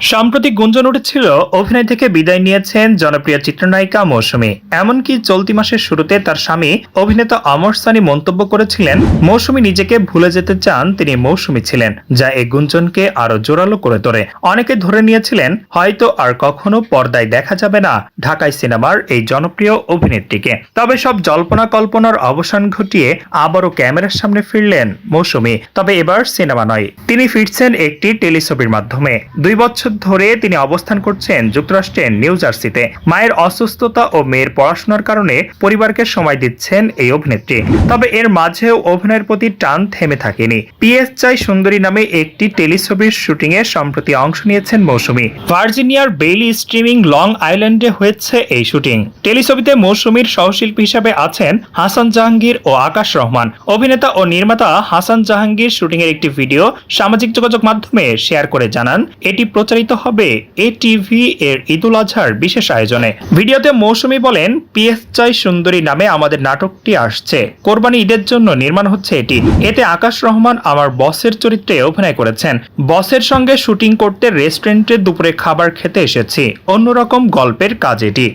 সাম্প্রতিক গুঞ্জন উঠেছিল অভিনয় থেকে বিদায় নিয়েছেন জনপ্রিয় চিত্রনায়িকা মৌসুমী। এমনকি চলতি মাসের শুরুতে তার স্বামী অভিনেতা অমর সানি মন্তব্য করেছিলেন মৌসুমী নিজেকে ভুলে যেতে চান, তিনি মৌসুমী ছিলেন, যা এই গুঞ্জনকে আরো জোরালো করে তোলে। অনেকে ধরে নিয়েছিলেন হয়তো আর কখনো পর্দায় দেখা যাবে না ঢাকাই সিনেমার এই জনপ্রিয় অভিনেত্রীকে। তবে সব জল্পনা কল্পনার অবসান ঘটিয়ে আবারও ক্যামেরার সামনে ফিরলেন মৌসুমী। তবে এবার সিনেমা নয়, তিনি ফিরছেন একটি টেলিছবির মাধ্যমে। 2 বছর ধরে তিনি অবস্থান করছেন যুক্তরাষ্ট্রের নিউ জার্সিতে। মায়ের অসুস্থতা ও মেয়ের পড়াশোনার কারণে পরিবারকে সময় দিচ্ছেন এই অভিনেত্রী। তবে এর মাঝেও অভিনয়ের প্রতি টান থেমে থাকেনি। পিএস চাই সুন্দরী নামে একটি টেলিছবির শুটিং এ সম্প্রতি অংশ নিয়েছেন মৌসুমী। ভার্জিনিয়ার বেইলি স্ট্রিমিং লং আইল্যান্ডে হয়েছে এই শুটিং। টেলিছবিতে মৌসুমীর সহশিল্পী হিসেবে আছেন হাসান জাহাঙ্গীর ও আকাশ রহমান। অভিনেতা ও নির্মাতা হাসান জাহাঙ্গীর শুটিং এর একটি ভিডিও সামাজিক যোগাযোগ মাধ্যমে শেয়ার করে জানান, এটি প্রচারিত হবে এটিভি এর ঈদুল আজহার বিশেষ আয়োজনে। ভিডিওতে মৌসুমী বলেন, পিএস চাই সুন্দরী নামে আমাদের নাটকটি আসছে, কোরবানি ঈদের জন্য নির্মাণ হচ্ছে এটি। এতে আকাশ রহমান আমার বসের চরিত্রে অভিনয় করেছেন। বসের সঙ্গে শুটিং করতে রেস্টুরেন্টে দুপুরে খাবার খেতে এসেছি, অন্যরকম গল্পের কাজ এটি।